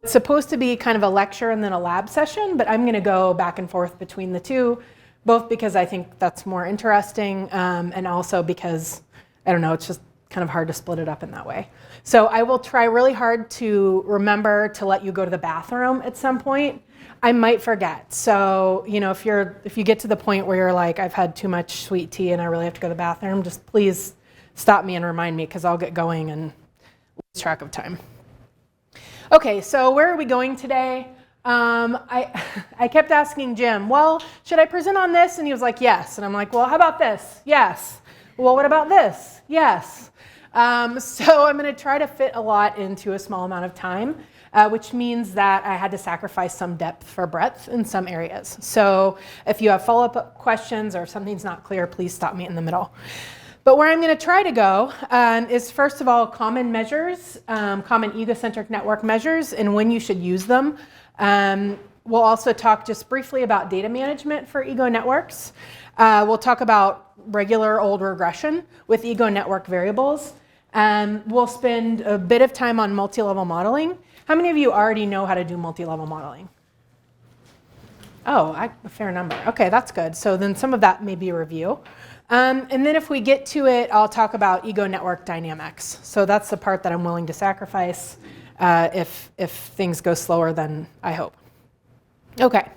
It's supposed to be kind of a lecture and then a lab session, but I'm going to go back and forth between the two, both because I think that's more interesting and also because, I don't know, it's just kind of hard to split it up in that way. So I will try really hard to remember to let you go to the bathroom at some point. I might forget. So, you know, if you get to the point where you're like, I've had too much sweet tea and I really have to go to the bathroom, just please stop me and remind me because I'll get going and lose track of time. Okay, so where are we going today? I kept asking Jim, well, should I present on this? And he was like, yes. And I'm like, well, how about this? Yes. Well, what about this? Yes. So I'm going to try to fit a lot into a small amount of time, which means that I had to sacrifice some depth for breadth in some areas. So if you have follow-up questions or if something's not clear, please stop me in the middle. But where I'm going to try to go is, first of all, common measures, common egocentric network measures, and when you should use them. We'll also talk just briefly about data management for ego networks. We'll talk about regular old regression with ego network variables. We'll spend a bit of time on multi-level modeling. How many of you already know how to do multi-level modeling? Oh, a fair number. Okay, that's good. So then some of that may be a review. And then if we get to it, I'll talk about ego network dynamics. So that's the part that I'm willing to sacrifice if things go slower than I hope. Okay,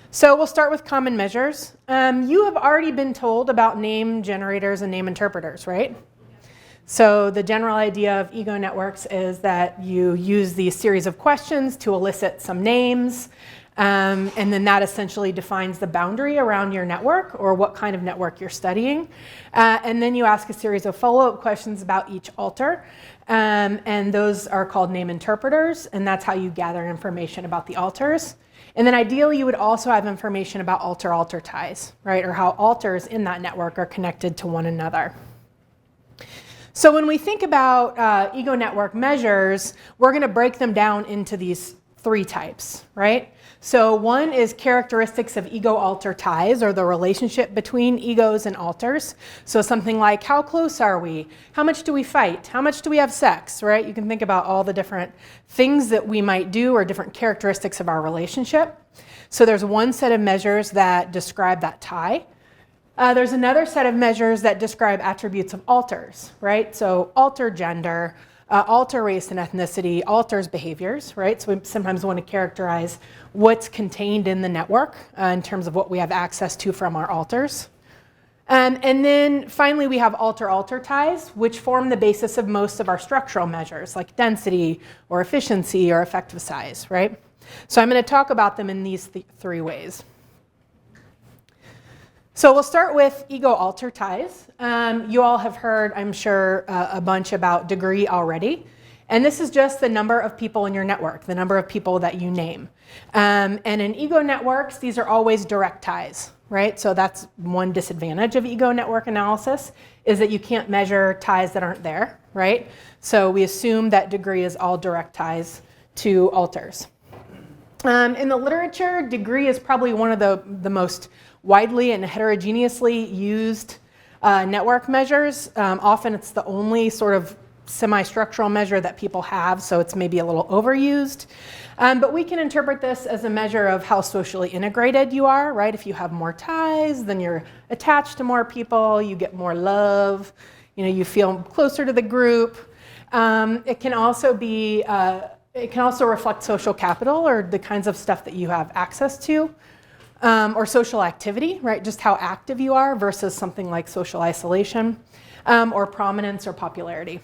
so we'll start with common measures. You have already been told about name generators and name interpreters, right? So the general idea of ego networks is that you use these series of questions to elicit some names. And then that essentially defines the boundary around your network or what kind of network you're studying. And then you ask a series of follow-up questions about each alter. And those are called name interpreters. And that's how you gather information about the alters. And then ideally, you would also have information about alter-alter ties, right? Or how alters in that network are connected to one another. So when we think about ego network measures, we're going to break them down into these three types, right? So one is characteristics of ego-alter ties, or the relationship between egos and alters. So something like, how close are we? How much do we fight? How much do we have sex, right? You can think about all the different things that we might do or different characteristics of our relationship. So there's one set of measures that describe that tie. There's another set of measures that describe attributes of alters, right? So alter gender, alter race and ethnicity, alters behaviors, right? So we sometimes want to characterize what's contained in the network in terms of what we have access to from our alters. And then finally, we have alter-alter ties, which form the basis of most of our structural measures, like density or efficiency or effective size, right? So I'm going to talk about them in these three ways. So we'll start with ego-alter ties. You all have heard, I'm sure, a bunch about degree already. And this is just the number of people in your network, the number of people that you name. And in ego networks, these are always direct ties, right? So that's one disadvantage of ego network analysis, is that you can't measure ties that aren't there, right? So we assume that degree is all direct ties to alters. In the literature, degree is probably one of the most widely and heterogeneously used network measures. Often it's the only sort of semi-structural measure that people have, so it's maybe a little overused. But we can interpret this as a measure of how socially integrated you are, right? If you have more ties, then you're attached to more people, you get more love, you feel closer to the group. It can also be, it can also reflect social capital or the kinds of stuff that you have access to. Or social activity, right? Just how active you are versus something like social isolation, or prominence or popularity,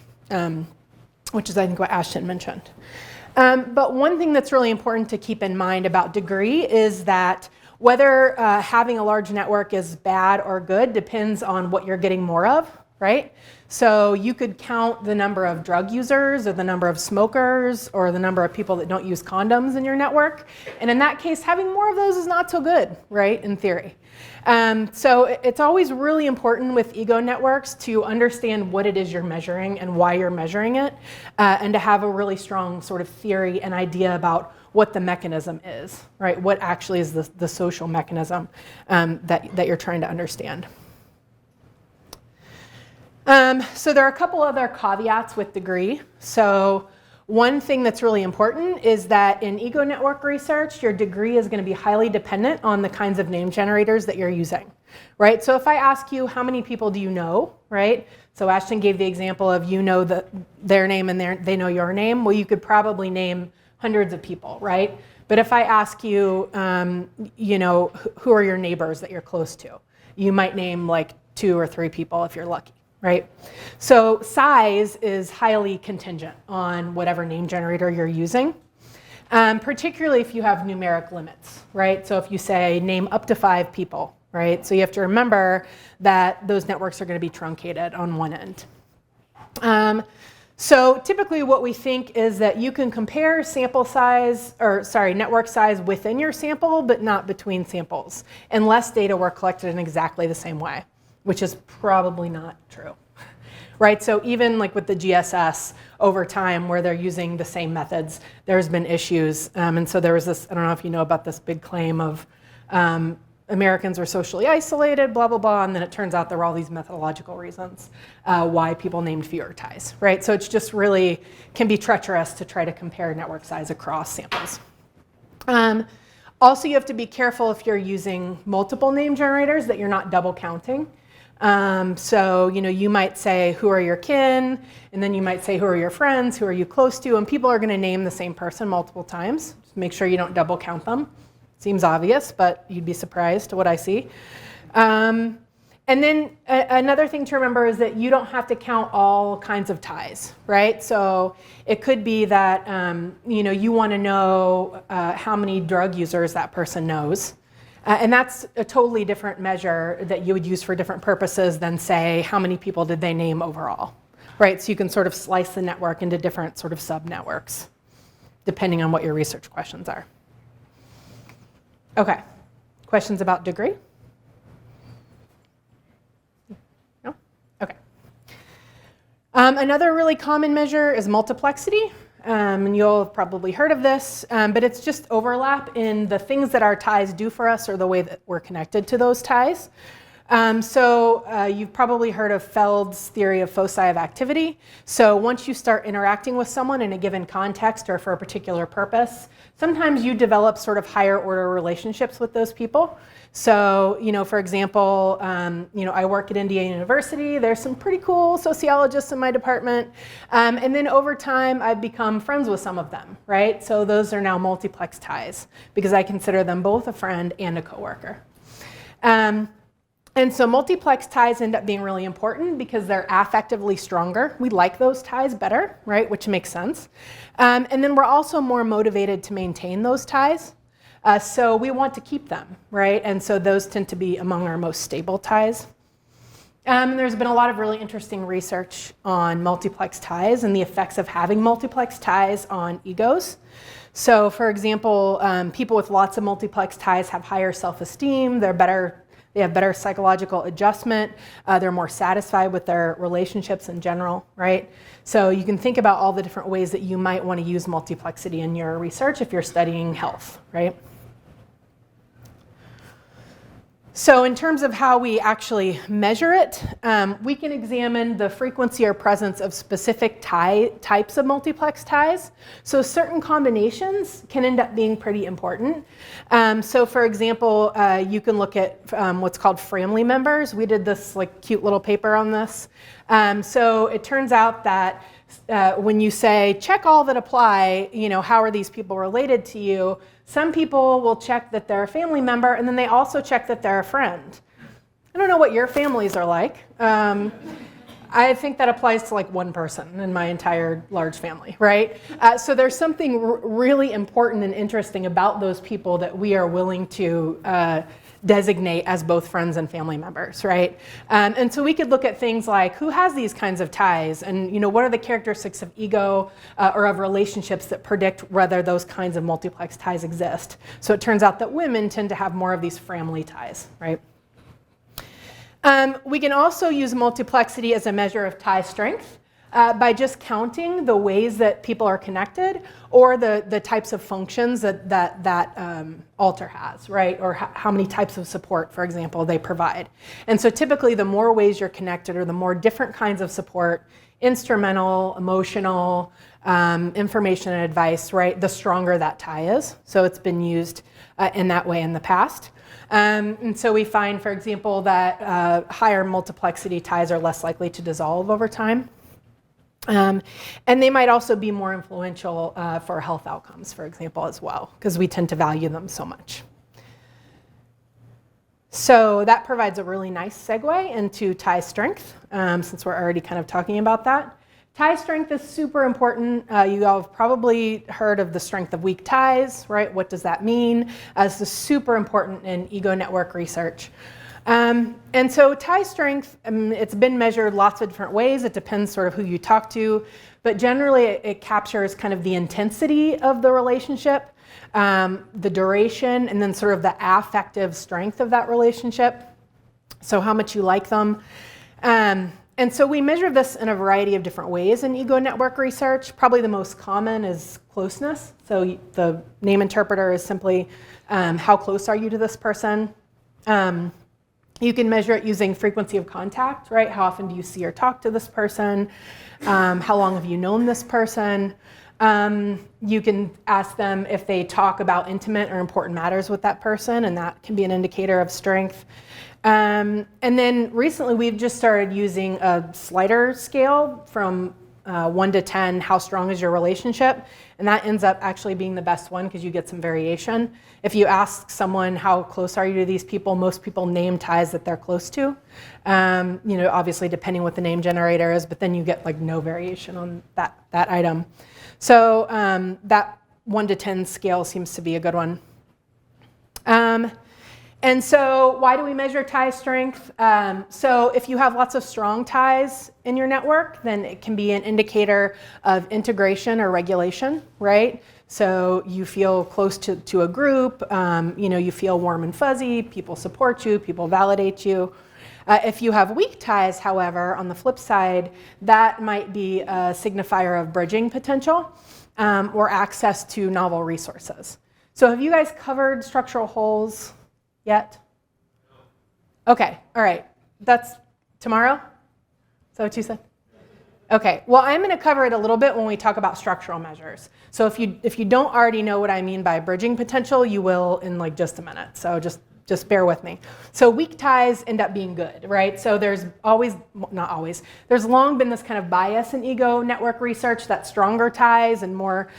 which is, I think, what Ashton mentioned. But one thing that's really important to keep in mind about degree is that whether having a large network is bad or good depends on what you're getting more of, right? So you could count the number of drug users or the number of smokers or the number of people that don't use condoms in your network. And in that case, having more of those is not so good, right, in theory. So it's always really important with ego networks to understand what it is you're measuring and why you're measuring it, and to have a really strong sort of theory and idea about what the mechanism is, right? What actually is the social mechanism that you're trying to understand. So there are a couple other caveats with degree. So One thing that's really important is that in ego network research, your degree is going to be highly dependent on the kinds of name generators that you're using, right? So if I ask you, how many people do you know, right? So Ashton gave the example of you know their name and they know your name. Well, you could probably name hundreds of people, right? But if I ask you, you know, who are your neighbors that you're close to? You might name like 2 or 3 people if you're lucky, right? So size is highly contingent on whatever name generator you're using, particularly if you have numeric limits, right? So if you say name up to 5 people, right? So you have to remember that those networks are going to be truncated on one end. So typically what we think is that you can compare sample size, or sorry, network size within your sample, but not between samples, unless data were collected in exactly the same way, which is probably not true, right? So even like with the GSS over time where they're using the same methods, there's been issues. And so there was this, I don't know if you know about this big claim of Americans are socially isolated, blah, blah, blah, and then it turns out there were all these methodological reasons why people named fewer ties, right? So it's just really can be treacherous to try to compare network size across samples. Also, you have to be careful if you're using multiple name generators that you're not double counting. So, you know, you might say, who are your kin? And then you might say, who are your friends? Who are you close to? And people are going to name the same person multiple times. Just make sure you don't double count them. Seems obvious, but you'd be surprised to what I see. And then another thing to remember is that you don't have to count all kinds of ties, right? So it could be that you know, you want to know how many drug users that person knows. And that's a totally different measure that you would use for different purposes than, say, how many people did they name overall, right? So you can sort of slice the network into different sort of sub-networks, depending on what your research questions are. Okay, questions about degree? No? Okay. Another really common measure is multiplexity. And you'll have probably heard of this, but it's just overlap in the things that our ties do for us or the way that we're connected to those ties. So you've probably heard of Feld's theory of foci of activity. So once you start interacting with someone in a given context or for a particular purpose, sometimes you develop sort of higher order relationships with those people. So, you know, for example, you know, I work at Indiana University. There's some pretty cool sociologists in my department. And then over time, I've become friends with some of them, right? So those are now multiplex ties because I consider them both a friend and a coworker. And so multiplex ties end up being really important because they're affectively stronger. We like those ties better, right? Which makes sense. And then we're also more motivated to maintain those ties. So we want to keep them, right? And so those tend to be among our most stable ties. There's been a lot of really interesting research on multiplex ties and the effects of having multiplex ties on egos. So for example, people with lots of multiplex ties have higher self-esteem, they have better psychological adjustment, they're more satisfied with their relationships in general, right? So you can think about all the different ways that you might want to use multiplexity in your research if you're studying health, right? So in terms of how we actually measure it, we can examine the frequency or presence of specific types of multiplex ties. So certain combinations can end up being pretty important. So for example, you can look at what's called family members. We did this like cute little paper on this. So it turns out that when you say, check all that apply, you know, how are these people related to you? Some people will check that they're a family member, and then they also check that they're a friend. I don't know what your families are like. I think that applies to like one person in my entire large family, right? So there's something really important and interesting about those people that we are willing to designate as both friends and family members, right? And so we could look at things like who has these kinds of ties, and you know, what are the characteristics of ego or of relationships that predict whether those kinds of multiplex ties exist. So it turns out that women tend to have more of these family ties, right? We can also use multiplexity as a measure of tie strength by just counting the ways that people are connected or the types of functions that alter has, right? Or how many types of support, for example, they provide. And so typically the more ways you're connected or the more different kinds of support, instrumental, emotional, information and advice, right, the stronger that tie is. So it's been used in that way in the past. And so we find, for example, that higher multiplexity ties are less likely to dissolve over time. And they might also be more influential for health outcomes, for example, as well, because we tend to value them so much. So that provides a really nice segue into tie strength, since we're already kind of talking about that. Tie strength is super important. You all have probably heard of the strength of weak ties, right? What does that mean? This is super important in ego network research. And so tie strength, it's been measured lots of different ways. It depends sort of who you talk to, but generally it captures kind of the intensity of the relationship, the duration, and then sort of the affective strength of that relationship. So how much you like them. And so we measure this in a variety of different ways in ego network research. Probably the most common is closeness. So the name interpreter is simply how close are you to this person. You can measure it using frequency of contact, right? How often do you see or talk to this person? How long have you known this person? You can ask them if they talk about intimate or important matters with that person, and that can be an indicator of strength. And then recently we've just started using a slider scale from 1 to 10, how strong is your relationship? And that ends up actually being the best one because you get some variation. If you ask someone how close are you to these people, most people name ties that they're close to. You know, obviously depending what the name generator is, but then you get like no variation on that item. So that 1 to 10 scale seems to be a good one. And so why do we measure tie strength? So if you have lots of strong ties in your network, then it can be an indicator of integration or regulation, right? So you feel close to a group, you know, you feel warm and fuzzy, people support you, people validate you. If you have weak ties, however, on the flip side, that might be a signifier of bridging potential or access to novel resources. So have you guys covered structural holes yet? Okay, all right. That's tomorrow? Is that what you said? Okay, well, I'm going to cover it a little bit when we talk about structural measures. So if you don't already know what I mean by bridging potential, you will in like just a minute. So just bear with me. So weak ties end up being good, right? So there's always, not always, there's long been this kind of bias in ego network research that stronger ties and more,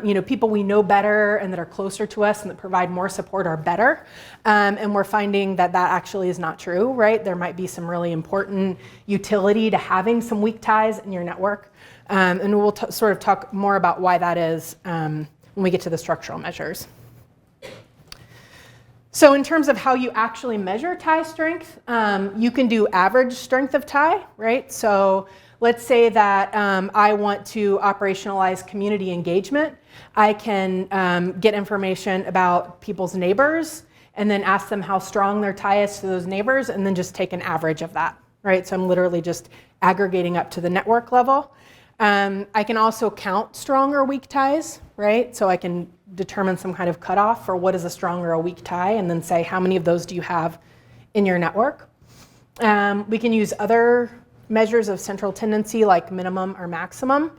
you know, people we know better and that are closer to us and that provide more support are better. And we're finding that that actually is not true, right? There might be some really important utility to having some weak ties in your network. And we'll sort of talk more about why that is when we get to the structural measures. So in terms of how you actually measure tie strength, you can do average strength of tie, right? So let's say that I want to operationalize community engagement. I can get information about people's neighbors and then ask them how strong their tie is to those neighbors and then just take an average of that, right? So I'm literally just aggregating up to the network level. I can also count strong or weak ties, right? So I can determine some kind of cutoff for what is a strong or a weak tie and then say how many of those do you have in your network. We can use other measures of central tendency like minimum or maximum.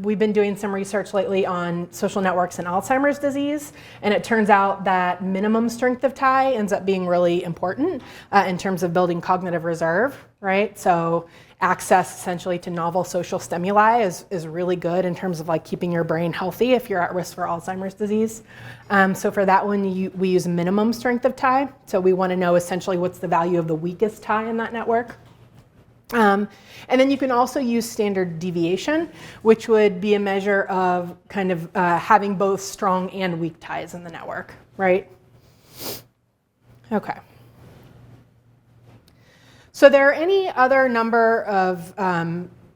We've been doing some research lately on social networks and Alzheimer's disease, and it turns out that minimum strength of tie ends up being really important in terms of building cognitive reserve, right? So access essentially to novel social stimuli is really good in terms of like keeping your brain healthy if you're at risk for Alzheimer's disease. So for that one, we use minimum strength of tie. So we want to know essentially what's the value of the weakest tie in that network. And then you can also use standard deviation, which would be a measure of kind of having both strong and weak ties in the network, right? Okay. So there are any other number of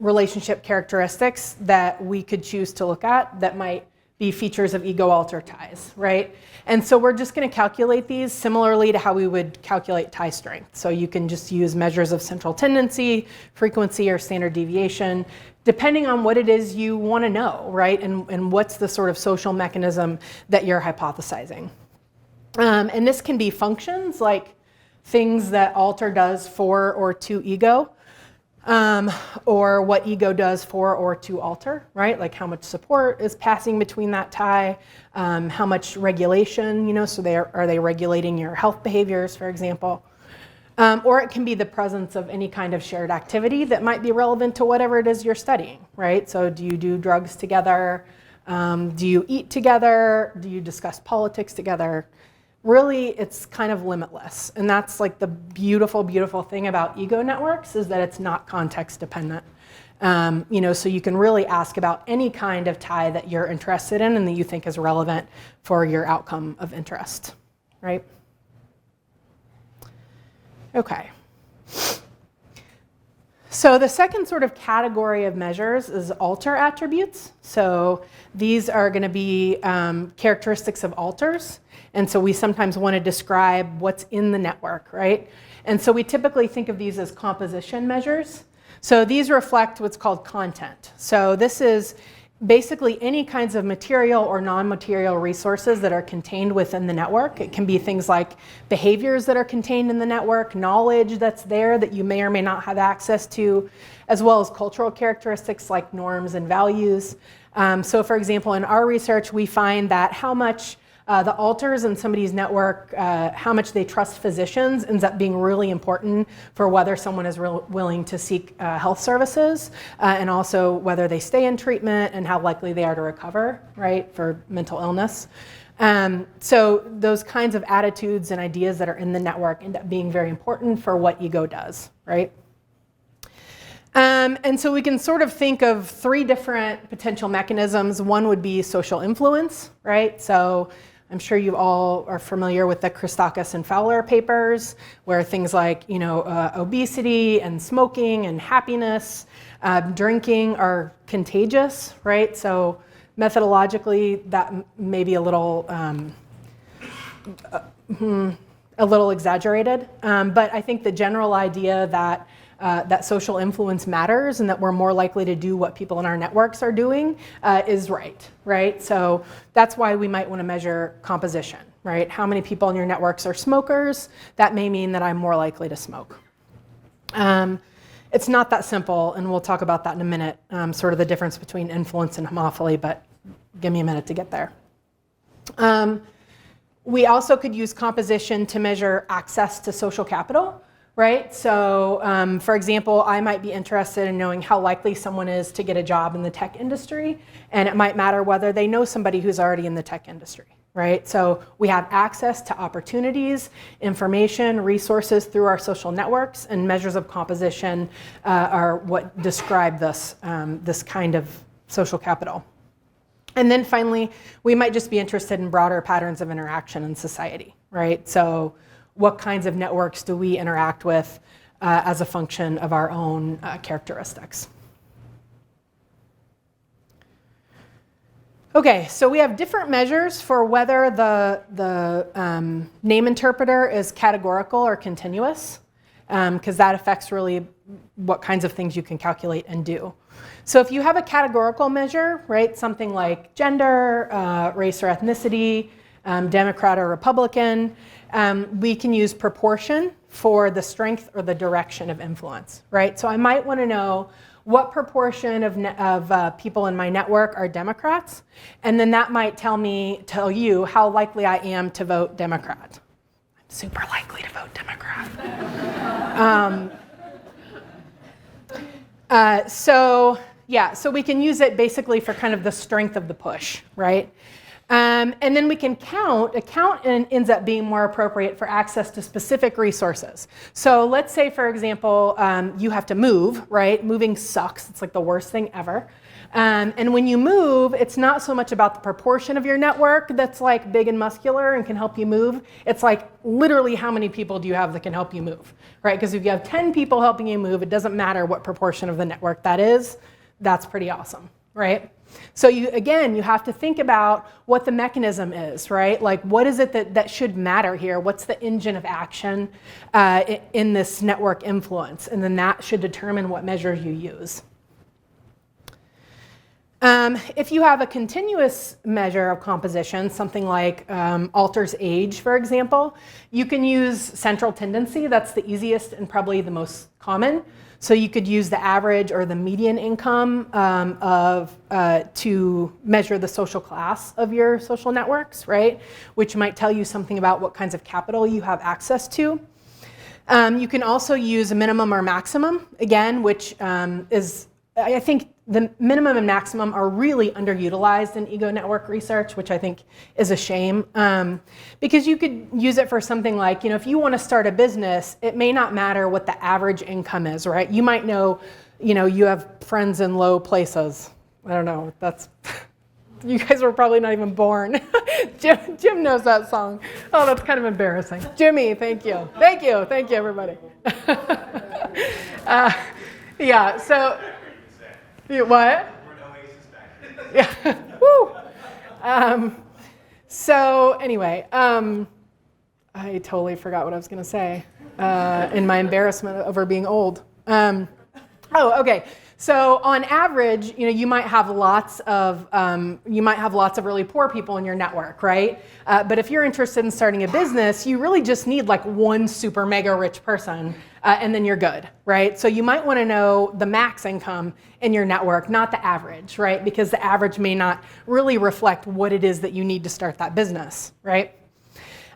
relationship characteristics that we could choose to look at that might be features of ego-alter ties, right? And so we're just going to calculate these similarly to how we would calculate tie strength. So you can just use measures of central tendency, frequency, or standard deviation, depending on what it is you want to know, right? And what's the sort of social mechanism that you're hypothesizing. And this can be functions like things that alter does for or to ego. or what ego does for or to alter, right? Like how much support is passing between that tie, how much regulation, so are they regulating your health behaviors, for example? Or it can be the presence of any kind of shared activity that might be relevant to whatever it is you're studying, right? So do you do drugs together? Do you eat together? Do you discuss politics together? Really, it's kind of limitless. And that's like the beautiful, beautiful thing about ego networks is that it's not context dependent. So you can really ask about any kind of tie that you're interested in and that you think is relevant for your outcome of interest, right? Okay. So the second sort of category of measures is alter attributes. So these are going to be characteristics of alters. And so we sometimes want to describe what's in the network, right? And so we typically think of these as composition measures. So these reflect what's called content. So this is basically any kinds of material or non-material resources that are contained within the network. It can be things like behaviors that are contained in the network, knowledge that's there that you may or may not have access to, as well as cultural characteristics like norms and values. So for example, in our research, we find that how much the alters in somebody's network, how much they trust physicians ends up being really important for whether someone is willing to seek health services, and also whether they stay in treatment and how likely they are to recover, right, for mental illness. So those kinds of attitudes and ideas that are in the network end up being very important for what ego does, right? And so we can sort of think of three different potential mechanisms. One would be social influence, right? So I'm sure you all are familiar with the Christakis and Fowler papers, where things like, obesity and smoking and happiness, drinking are contagious, right? So methodologically, that may be a little exaggerated, but I think the general idea that that social influence matters and that we're more likely to do what people in our networks are doing is right? So that's why we might want to measure composition, right? How many people in your networks are smokers? That may mean that I'm more likely to smoke. It's not that simple, and we'll talk about that in a minute, sort of the difference between influence and homophily, but give me a minute to get there. We also could use composition to measure access to social capital. Right? So, for example, I might be interested in knowing how likely someone is to get a job in the tech industry, and it might matter whether they know somebody who's already in the tech industry, right? So we have access to opportunities, information, resources through our social networks, and measures of composition are what describe this, this kind of social capital. And then finally, we might just be interested in broader patterns of interaction in society, right? So what kinds of networks do we interact with as a function of our own characteristics? Okay, so we have different measures for whether the name interpreter is categorical or continuous, because that affects really what kinds of things you can calculate and do. So if you have a categorical measure, right, something like gender, race or ethnicity, Democrat or Republican, we can use proportion for the strength or the direction of influence, right? So I might want to know what proportion of people in my network are Democrats, and then that might tell you how likely I am to vote Democrat. I'm super likely to vote Democrat. So we can use it basically for kind of the strength of the push, right? And then we can count. A count ends up being more appropriate for access to specific resources. So let's say, for example, you have to move, right? Moving sucks. It's like the worst thing ever. And when you move, it's not so much about the proportion of your network that's like big and muscular and can help you move. It's like literally how many people do you have that can help you move, right? Because if you have 10 people helping you move, it doesn't matter what proportion of the network that is. That's pretty awesome, right? So you have to think about what the mechanism is, right? Like what is it that should matter here? What's the engine of action in this network influence? And then that should determine what measures you use. If you have a continuous measure of composition, something like alters age, for example, you can use central tendency. That's the easiest and probably the most common. So you could use the average or the median income to measure the social class of your social networks, right? Which might tell you something about what kinds of capital you have access to. You can also use a minimum or maximum, again, which is, I think the minimum and maximum are really underutilized in ego network research, which I think is a shame. Because you could use it for something like, if you want to start a business, it may not matter what the average income is, right? You might know, you have friends in low places. I don't know, you guys were probably not even born. Jim knows that song. Oh, that's kind of embarrassing. Jimmy, thank you. Thank you, everybody. Yeah, so, what? Yeah, woo. So anyway, I totally forgot what I was going to say in my embarrassment over being old. Okay. So on average, you might have lots of really poor people in your network, right? But if you're interested in starting a business, you really just need like one super mega rich person, and then you're good, right? So you might want to know the max income in your network, not the average, right? Because the average may not really reflect what it is that you need to start that business, right?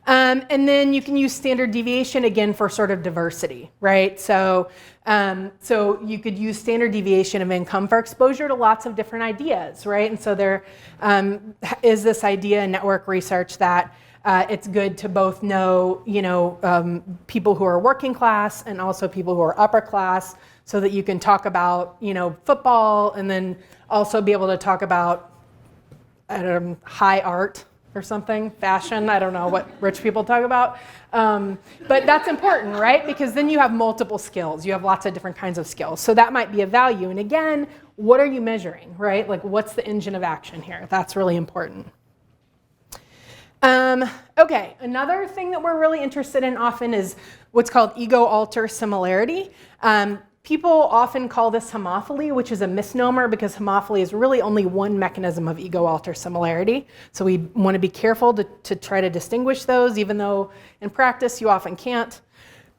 And then you can use standard deviation again for sort of diversity, right? So you could use standard deviation of income for exposure to lots of different ideas, right? And so there is this idea in network research that it's good to both know, people who are working class and also people who are upper class, so that you can talk about, football, and then also be able to talk about, high art or something, fashion. I don't know what rich people talk about. But that's important, right? Because then you have multiple skills. You have lots of different kinds of skills. So that might be a value. And again, what are you measuring, right? Like, what's the engine of action here? That's really important. Okay, another thing that we're really interested in often is what's called ego-alter similarity. People often call this homophily, which is a misnomer because homophily is really only one mechanism of ego-alter similarity. So we want to be careful to try to distinguish those, even though in practice you often can't.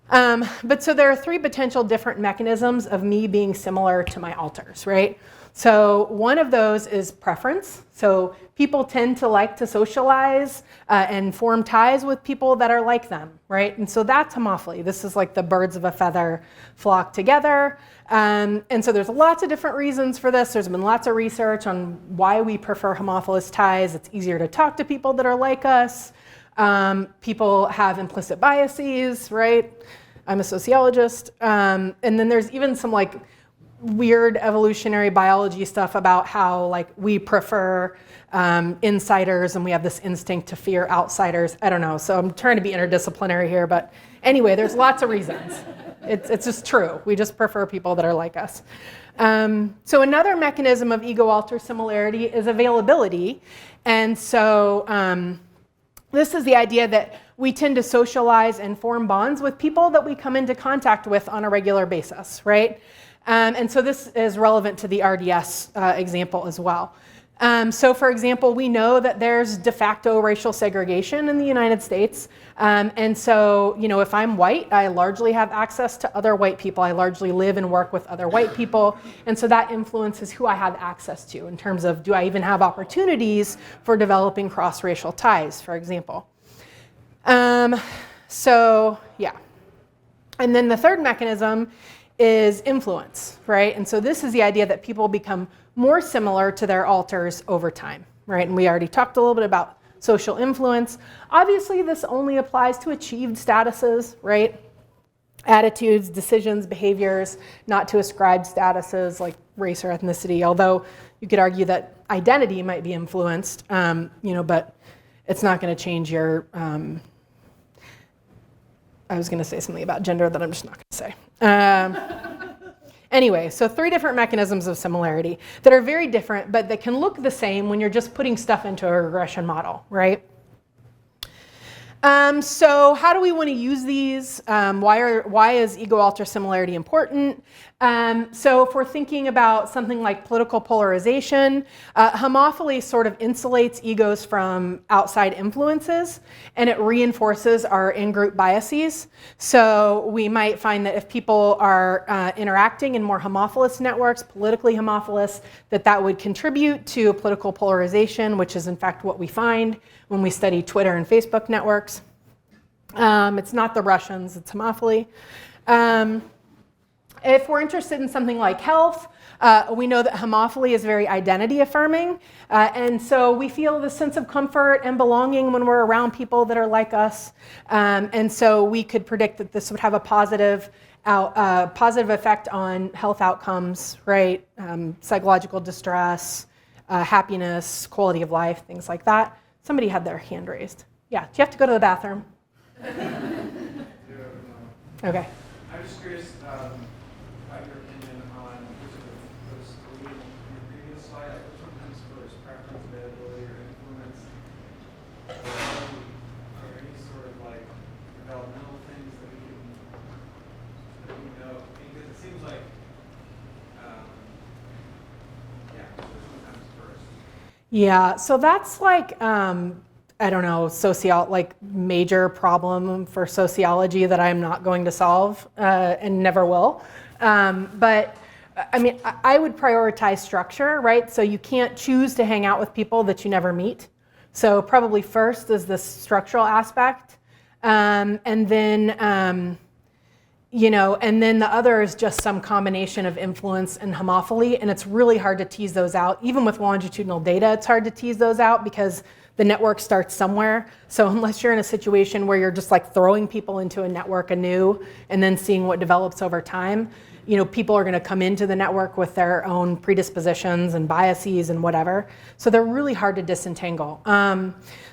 But so there are three potential different mechanisms of me being similar to my alters, right? So one of those is preference. So people tend to like to socialize and form ties with people that are like them, right? And so that's homophily. This is like the birds of a feather flock together. And so there's lots of different reasons for this. There's been lots of research on why we prefer homophilous ties. It's easier to talk to people that are like us. People have implicit biases, right? I'm a sociologist. And then there's even some like weird evolutionary biology stuff about how like we prefer insiders and we have this instinct to fear outsiders. I don't know. So I'm trying to be interdisciplinary here, but anyway, there's lots of reasons. It's just true. We just prefer people that are like us. So another mechanism of ego-alter similarity is availability. And so this is the idea that we tend to socialize and form bonds with people that we come into contact with on a regular basis, right? And so this is relevant to the RDS example as well. So for example, we know that there's de facto racial segregation in the United States. And so, if I'm white, I largely have access to other white people. I largely live and work with other white people. And so that influences who I have access to in terms of, do I even have opportunities for developing cross-racial ties, for example. So yeah. And then the third mechanism is influence, right? And so this is the idea that people become more similar to their alters over time, right? And we already talked a little bit about social influence. Obviously, this only applies to achieved statuses, right? Attitudes, decisions, behaviors, not to ascribed statuses like race or ethnicity, although you could argue that identity might be influenced, but it's not going to change your, I was going to say something about gender that I'm just not going to say. Anyway, so three different mechanisms of similarity that are very different, but that can look the same when you're just putting stuff into a regression model, right? So how do we want to use these? Why is ego-alter similarity important? So if we're thinking about something like political polarization, homophily sort of insulates egos from outside influences, and it reinforces our in-group biases. So we might find that if people are interacting in more homophilous networks, politically homophilous, that would contribute to political polarization, which is in fact what we find when we study Twitter and Facebook networks. It's not the Russians, it's homophily. If we're interested in something like health, we know that homophily is very identity affirming. And so we feel the sense of comfort and belonging when we're around people that are like us. And so we could predict that this would have a positive effect on health outcomes, right? Psychological distress, happiness, quality of life, things like that. Somebody had their hand raised. Yeah, do you have to go to the bathroom? Okay. I'm just curious about your opinion on which of those three in your previous slide, which one comes first, preference, availability, or influence? Are there any sort of like developmental things that we know? Because it seems like, which one comes first? Yeah, so that's like, I don't know, major problem for sociology that I'm not going to solve and never will. But I mean, I would prioritize structure, right? So you can't choose to hang out with people that you never meet. So probably first is the structural aspect. And then, and then the other is just some combination of influence and homophily. And it's really hard to tease those out. Even with longitudinal data, it's hard to tease those out because the network starts somewhere. So unless you're in a situation where you're just like throwing people into a network anew and then seeing what develops over time, people are going to come into the network with their own predispositions and biases and whatever. So they're really hard to disentangle.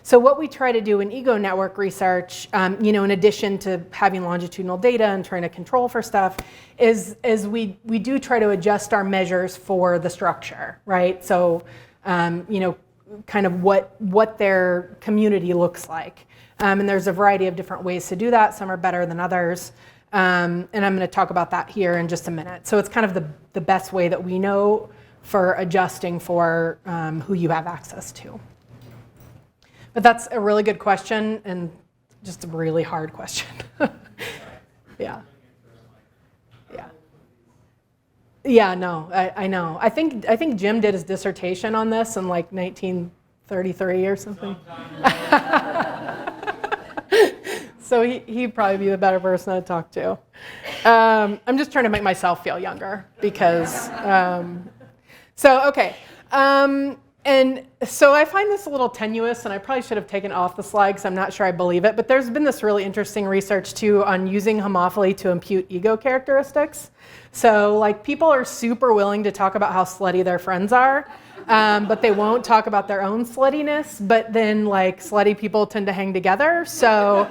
So what we try to do in ego network research, in addition to having longitudinal data and trying to control for stuff, is we do try to adjust our measures for the structure, right? So, kind of what their community looks like. And there's a variety of different ways to do that. Some are better than others. And I'm going to talk about that here in just a minute. So it's kind of the best way that we know for adjusting for who you have access to. But that's a really good question and just a really hard question. Yeah. Yeah, no, I know. I think Jim did his dissertation on this in like 1933 or something. So he'd probably be the better person to talk to. I'm just trying to make myself feel younger because, okay. And so I find this a little tenuous, and I probably should have taken it off the slide because I'm not sure I believe it, but there's been this really interesting research too on using homophily to impute ego characteristics. So like people are super willing to talk about how slutty their friends are, but they won't talk about their own sluttiness, but then like slutty people tend to hang together. So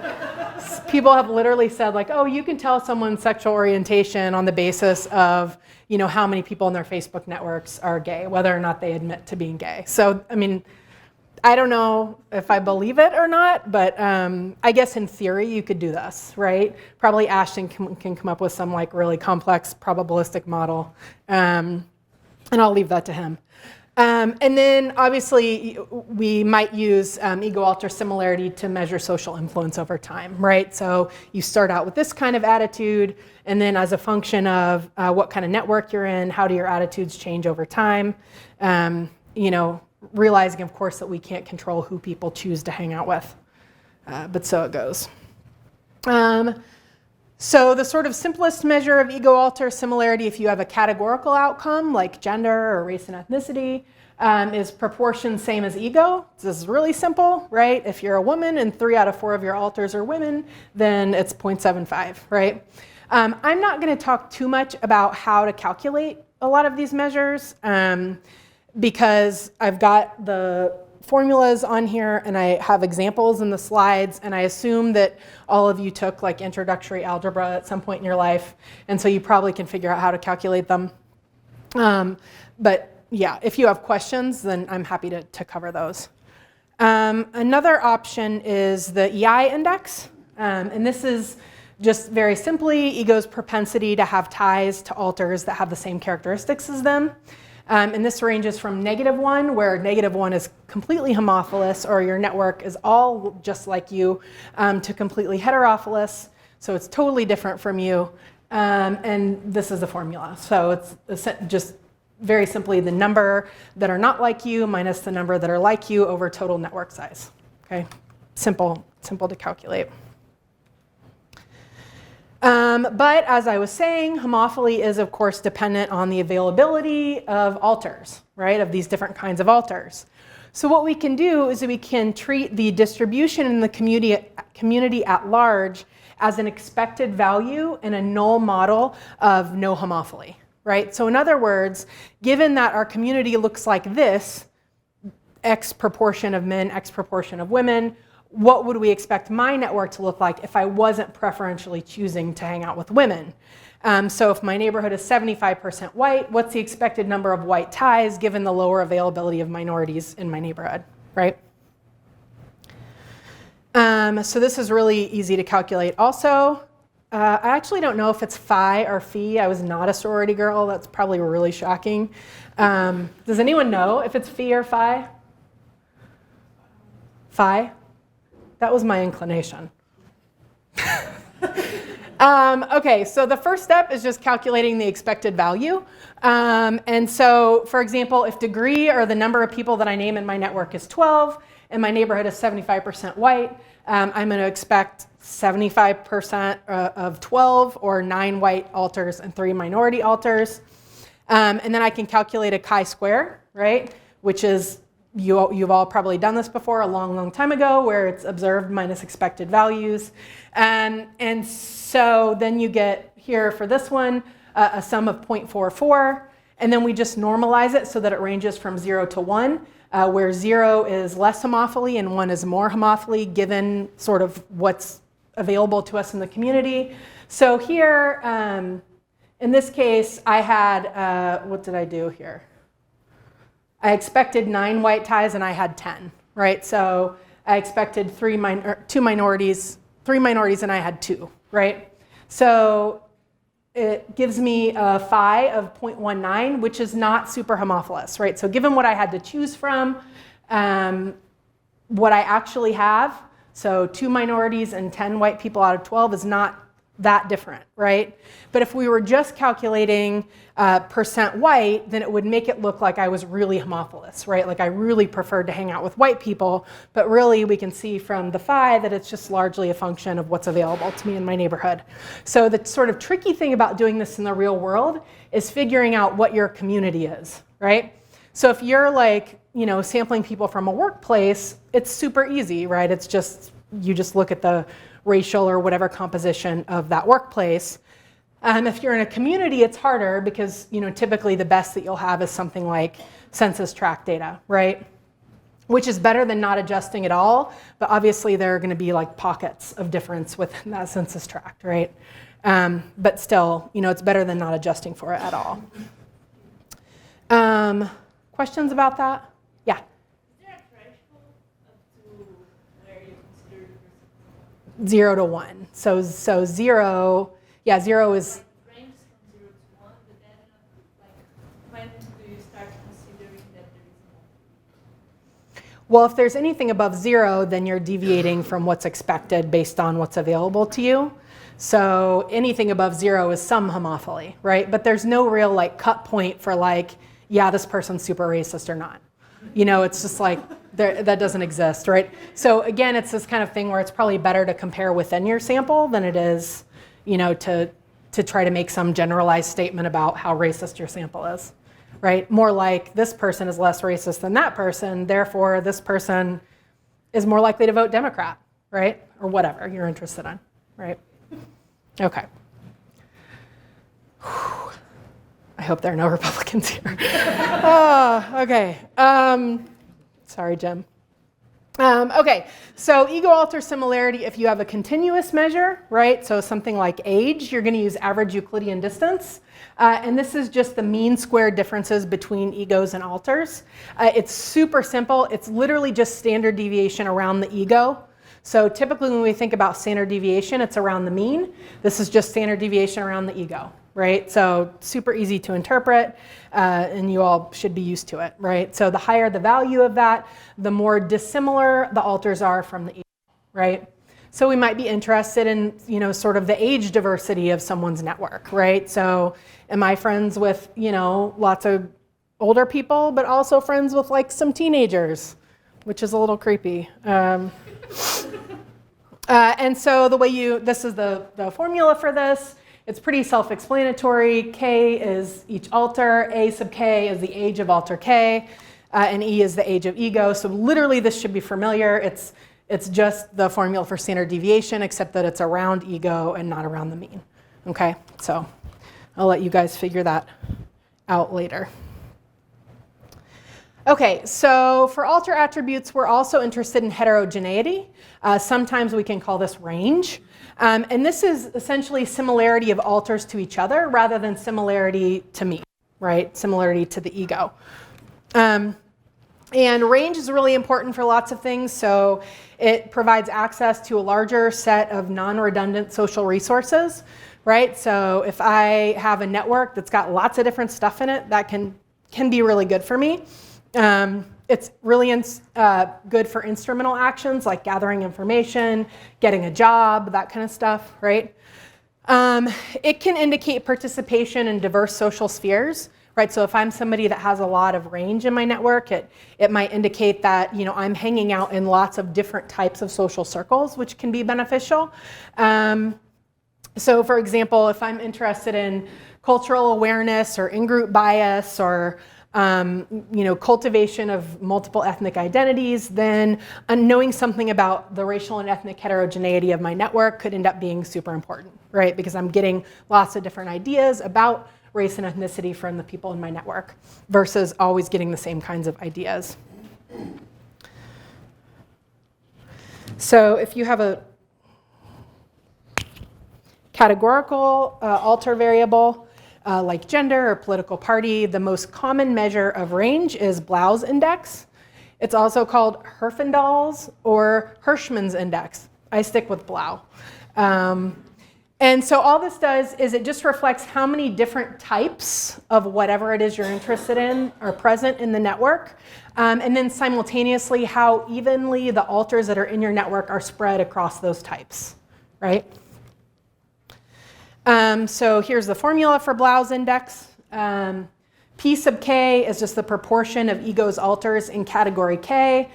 people have literally said like, oh, you can tell someone's sexual orientation on the basis of how many people in their Facebook networks are gay, whether or not they admit to being gay. So, I mean, I don't know if I believe it or not, but I guess in theory you could do this, right? Probably Ashton can come up with some like really complex probabilistic model, and I'll leave that to him. And then obviously we might use ego-alter similarity to measure social influence over time, right? So you start out with this kind of attitude, and then as a function of what kind of network you're in, how do your attitudes change over time? Realizing, of course, that we can't control who people choose to hang out with, but so it goes. So the sort of simplest measure of ego-alter similarity, if you have a categorical outcome like gender or race and ethnicity, is proportion same as ego. This is really simple, right? If you're a woman and 3 out of 4 of your alters are women, then it's 0.75, right? I'm not going to talk too much about how to calculate a lot of these measures because I've got the formulas on here and I have examples in the slides, and I assume that all of you took like introductory algebra at some point in your life, and so you probably can figure out how to calculate them. But yeah, if you have questions, then I'm happy to cover those. Another option is the EI index, and this is just very simply ego's propensity to have ties to alters that have the same characteristics as them. And this ranges from -1, where -1 is completely homophilous, or your network is all just like you, to completely heterophilous, so it's totally different from you. And this is the formula. So it's just very simply the number that are not like you minus the number that are like you over total network size. Okay, simple to calculate. But as I was saying, homophily is of course dependent on the availability of alters, right? Of these different kinds of alters. So what we can do is we can treat the distribution in the community at large as an expected value in a null model of no homophily, right? So in other words, given that our community looks like this, X proportion of men, X proportion of women, what would we expect my network to look like if I wasn't preferentially choosing to hang out with women? So if my neighborhood is 75% white, what's the expected number of white ties given the lower availability of minorities in my neighborhood, right? So this is really easy to calculate. Also, I actually don't know if it's phi or phi. I was not a sorority girl. That's probably really shocking. Does anyone know if it's phi or phi? Phi? That was my inclination. Okay, so the first step is just calculating the expected value. And so, for example, if degree, or the number of people that I name in my network, is 12, and my neighborhood is 75% white, I'm going to expect 75% of 12, or 9 white alters and 3 minority alters. And then I can calculate a chi-square, right? Which is, you've all probably done this before a long time ago, where it's observed minus expected values. And so then you get here for this one a sum of 0.44. And then we just normalize it so that it ranges from 0 to 1, where 0 is less homophily and 1 is more homophily, given sort of what's available to us in the community. So here, in this case, I had, what did I do here? I expected 9 white ties and I had 10, right? So I expected 3 minorities and I had 2, right? So it gives me a phi of 0.19, which is not super homophilous, right? So given what I had to choose from, what I actually have, so 2 minorities and 10 white people out of 12 is not that different, right? But if we were just calculating percent white, then it would make it look like I was really homophilous, right? Like I really preferred to hang out with white people, but really we can see from the phi that it's just largely a function of what's available to me in my neighborhood. So the sort of tricky thing about doing this in the real world is figuring out what your community is, right? So if you're like, sampling people from a workplace, it's super easy, right? It's just, you just look at the racial or whatever composition of that workplace. If you're in a community, it's harder because typically the best that you'll have is something like census tract data, right? Which is better than not adjusting at all, but obviously there are going to be like pockets of difference within that census tract, right? But still, it's better than not adjusting for it at all. Questions about that? Yeah. 0 to 1. So 0, yeah, 0 is. It ranges from 0 to 1, but then when do you start considering that there is more? Well, if there's anything above 0, then you're deviating from what's expected based on what's available to you. So anything above 0 is some homophily, right? But there's no real cut point for yeah, this person's super racist or not. It's just that doesn't exist, right? So again, it's this kind of thing where it's probably better to compare within your sample than it is, to try to make some generalized statement about how racist your sample is, right? More like this person is less racist than that person, therefore this person is more likely to vote Democrat, right? Or whatever you're interested in, right? Okay. Whew. I hope there are no Republicans here. Oh, okay. Sorry, Jim. Okay, so ego-alter similarity, if you have a continuous measure, right? So something like age, you're going to use average Euclidean distance. And this is just the mean squared differences between egos and alters. It's super simple. It's literally just standard deviation around the ego. So typically when we think about standard deviation, it's around the mean. This is just standard deviation around the ego, right? So super easy to interpret, and you all should be used to it, right? So the higher the value of that, the more dissimilar the alters are from the ego, right? So we might be interested in, you know, sort of the age diversity of someone's network, right? So am I friends with, you know, lots of older people, but also friends with like some teenagers, which is a little creepy. And so the way this is the formula for this. It's pretty self-explanatory. K is each alter, A sub K is the age of alter K, and E is the age of ego. So literally this should be familiar. It's just the formula for standard deviation, except that it's around ego and not around the mean. Okay, so I'll let you guys figure that out later. Okay, so for alter attributes, we're also interested in heterogeneity. Sometimes we can call this range. And this is essentially similarity of alters to each other rather than similarity to me, right? Similarity to the ego. And range is really important for lots of things. So it provides access to a larger set of non-redundant social resources, right? So if I have a network that's got lots of different stuff in it, that can be really good for me. It's really good for instrumental actions like gathering information, getting a job, that kind of stuff, right? It can indicate participation in diverse social spheres, right? So if I'm somebody that has a lot of range in my network, it might indicate that, you know, I'm hanging out in lots of different types of social circles, which can be beneficial. So for example, if I'm interested in cultural awareness or in-group bias or you know, cultivation of multiple ethnic identities, then knowing something about the racial and ethnic heterogeneity of my network could end up being super important, right? Because I'm getting lots of different ideas about race and ethnicity from the people in my network versus always getting the same kinds of ideas. So if you have a categorical alter variable, like gender or political party, the most common measure of range is blouse index. It's also called Herfindahl's or Hirschman's index. I stick with blau. And so all this does is it just reflects how many different types of whatever it is you're interested in are present in the network. And then simultaneously how evenly the alters that are in your network are spread across those types, right? So here's the formula for blouse index. P sub k is just the proportion of egos alters in category k.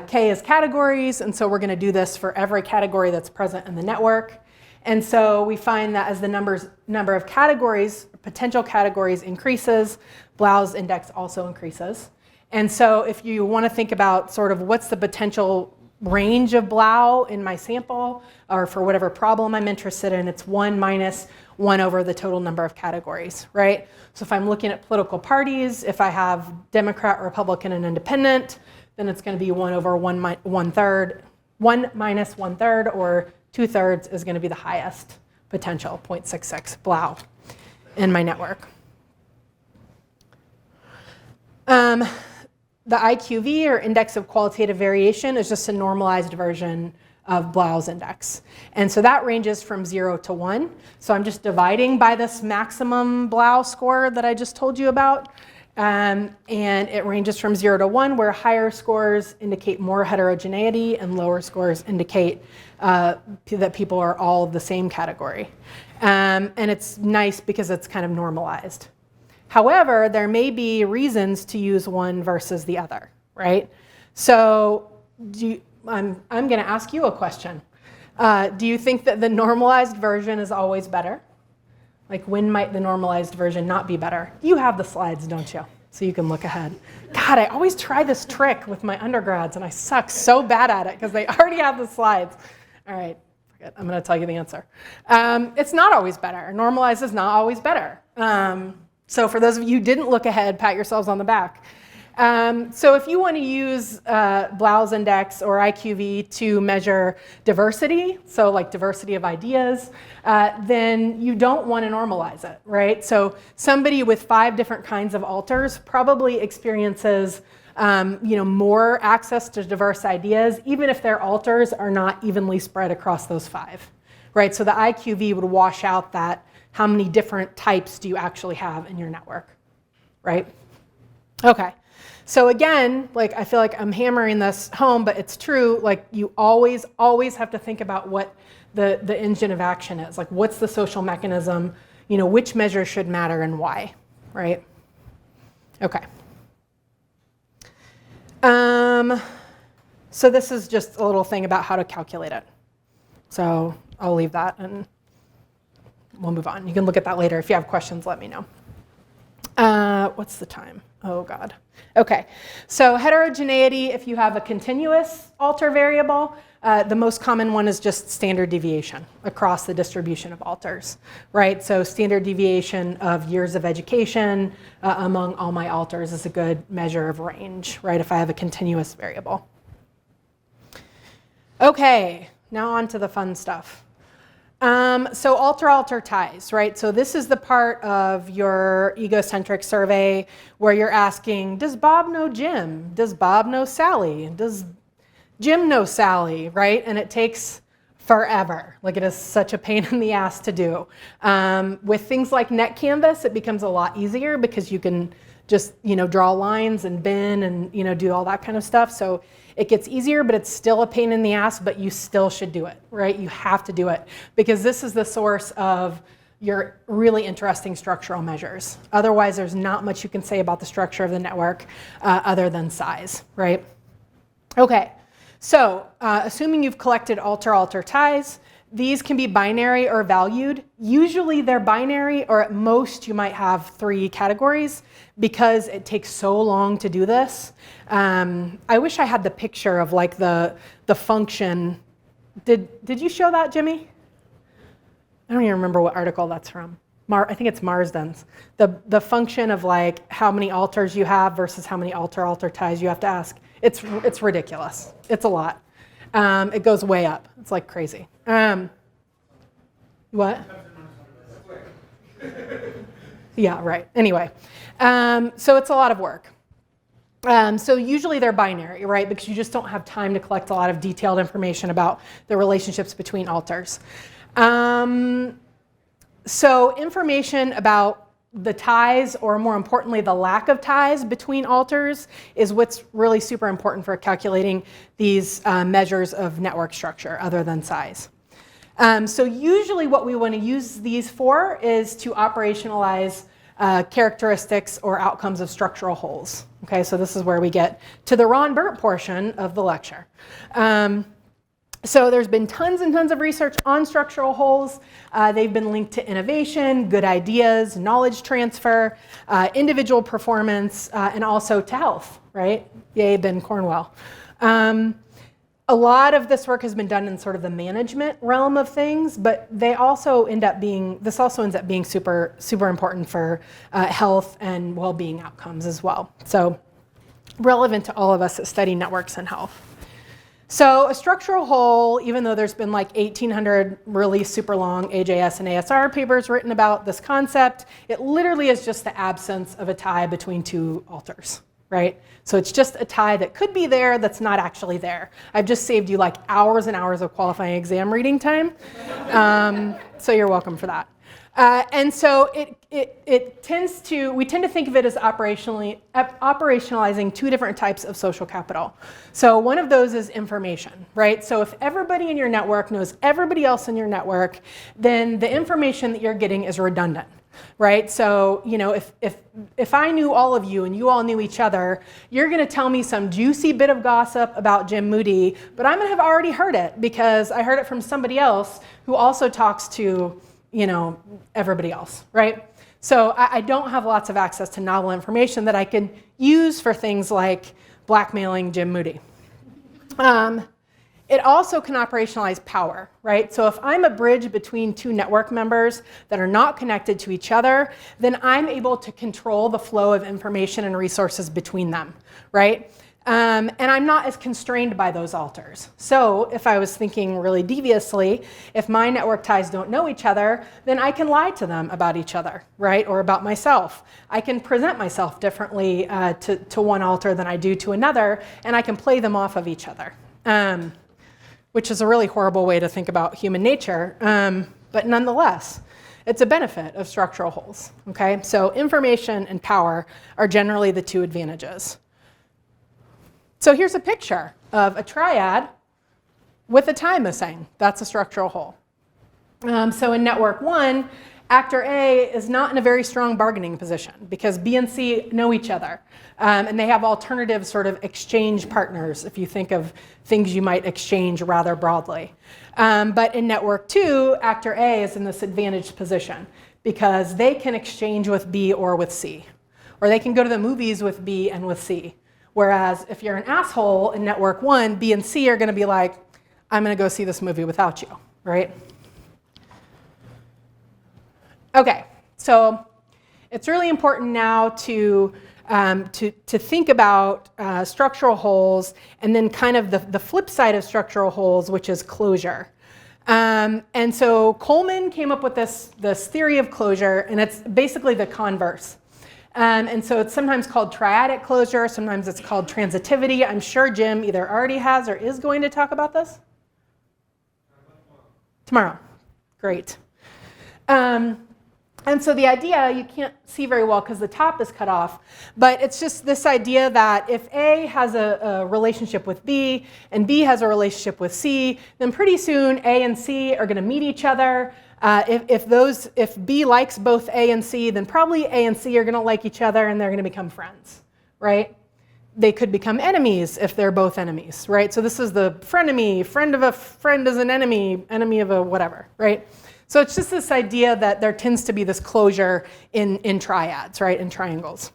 K is categories, and so we're going to do this for every category that's present in the network. And so we find that as the number of categories, potential categories increases, blouse index also increases. And so if you want to think about sort of what's the potential range of blau in my sample, or for whatever problem I'm interested in, it's 1 minus 1 over the total number of categories, right? So if I'm looking at political parties, if I have Democrat, Republican, and Independent, then it's going to be 1 over 1 minus 1/3, or 2/3 is going to be the highest potential, 0.66 blau in my network. The IQV, or index of qualitative variation, is just a normalized version of blouse index. And so that ranges from 0 to 1. So I'm just dividing by this maximum blouse score that I just told you about. And it ranges from 0 to 1, where higher scores indicate more heterogeneity and lower scores indicate that people are all of the same category. And it's nice because it's kind of normalized. However, there may be reasons to use one versus the other, right? So I'm going to ask you a question. Do you think that the normalized version is always better? Like, when might the normalized version not be better? You have the slides, don't you? So you can look ahead. God, I always try this trick with my undergrads, and I suck so bad at it because they already have the slides. All right, forget. I'm going to tell you the answer. It's not always better. Normalized is not always better. So for those of you who didn't look ahead, pat yourselves on the back. So if you want to use blouse index or IQV to measure diversity, so like diversity of ideas, then you don't want to normalize it, right? So somebody with 5 different kinds of alters probably experiences more access to diverse ideas, even if their alters are not evenly spread across those 5, right? So the IQV would wash out that how many different types do you actually have in your network, right? Okay. So again, like I feel like I'm hammering this home, but it's true. Like you always have to think about what the engine of action is. Like what's the social mechanism? Which measures should matter and why, right? Okay. So this is just a little thing about how to calculate it. So I'll leave that and we'll move on. You can look at that later. If you have questions, let me know. What's the time? Oh, God. Okay, so heterogeneity, if you have a continuous alter variable, the most common one is just standard deviation across the distribution of alters, right? So standard deviation of years of education among all my alters is a good measure of range, right, if I have a continuous variable. Okay, now on to the fun stuff. So alter-alter ties, right? So this is the part of your egocentric survey where you're asking, does Bob know Jim? Does Bob know Sally? Does Jim know Sally, right? And it takes forever. Like it is such a pain in the ass to do. With things like Net Canvas, it becomes a lot easier because you can just, draw lines and bin and, do all that kind of stuff. So it gets easier, but it's still a pain in the ass, but you still should do it, right? You have to do it because this is the source of your really interesting structural measures. Otherwise, there's not much you can say about the structure of the network other than size, right? Okay, so assuming you've collected alter-alter ties, these can be binary or valued. Usually they're binary, or at most you might have 3 categories because it takes so long to do this. I wish I had the picture of like the function. Did you show that, Jimmy? I don't even remember what article that's from. I think it's Marsden's. The function of like how many alters you have versus how many alter-alter ties you have to ask. It's ridiculous. It's a lot. It goes way up. It's like crazy. What? Yeah, right. Anyway, so it's a lot of work. So usually they're binary, right? Because you just don't have time to collect a lot of detailed information about the relationships between alters. So information about the ties, or more importantly, the lack of ties between alters, is what's really super important for calculating these measures of network structure other than size. So usually what we want to use these for is to operationalize characteristics or outcomes of structural wholes. Okay, so this is where we get to the Ron Burt portion of the lecture. So there's been tons and tons of research on structural wholes. They've been linked to innovation, good ideas, knowledge transfer, individual performance, and also to health, right? Yay, Ben Cornwell. A lot of this work has been done in sort of the management realm of things, but this also ends up being super, super important for health and well-being outcomes as well. So relevant to all of us that study networks and health. So a structural whole, even though there's been like 1,800 really super long AJS and ASR papers written about this concept, it literally is just the absence of a tie between 2 alters, right? So it's just a tie that could be there that's not actually there. I've just saved you like hours and hours of qualifying exam reading time. So you're welcome for that. And so we tend to think of it as operationalizing 2 different types of social capital. So one of those is information, right? So if everybody in your network knows everybody else in your network, then the information that you're getting is redundant, right? So, if I knew all of you and you all knew each other, you're going to tell me some juicy bit of gossip about Jim Moody, but I'm going to have already heard it because I heard it from somebody else who also talks to everybody else, right? So I don't have lots of access to novel information that I can use for things like blackmailing Jim Moody. It also can operationalize power, right? So if I'm a bridge between two network members that are not connected to each other, then I'm able to control the flow of information and resources between them, right? And I'm not as constrained by those alters. So if I was thinking really deviously, if my network ties don't know each other, then I can lie to them about each other, right? Or about myself. I can present myself differently to one alter than I do to another, and I can play them off of each other. Which is a really horrible way to think about human nature, but nonetheless, it's a benefit of structural holes, okay? So information and power are generally the two advantages. So here's a picture of a triad with a tie missing. That's a structural hole. So in network 1, actor A is not in a very strong bargaining position because B and C know each other. And they have alternative sort of exchange partners, if you think of things you might exchange rather broadly. But in network 2, actor A is in this advantaged position because they can exchange with B or with C. Or they can go to the movies with B and with C. Whereas if you're an asshole in network 1, B and C are going to be like, I'm going to go see this movie without you, right? Okay, so it's really important now to think about structural holes and then kind of the flip side of structural holes, which is closure. And so Coleman came up with this theory of closure, and it's basically the converse. And so it's sometimes called triadic closure, sometimes it's called transitivity. I'm sure Jim either already has or is going to talk about this. Tomorrow. Great. And so the idea, you can't see very well because the top is cut off, but it's just this idea that if A has a relationship with B and B has a relationship with C, then pretty soon A and C are going to meet each other. If B likes both A and C, then probably A and C are going to like each other and they're going to become friends, right? They could become enemies if they're both enemies, right? So this is the frenemy, friend of a friend is an enemy, enemy of a whatever, right? So it's just this idea that there tends to be this closure in triads, right, in triangles.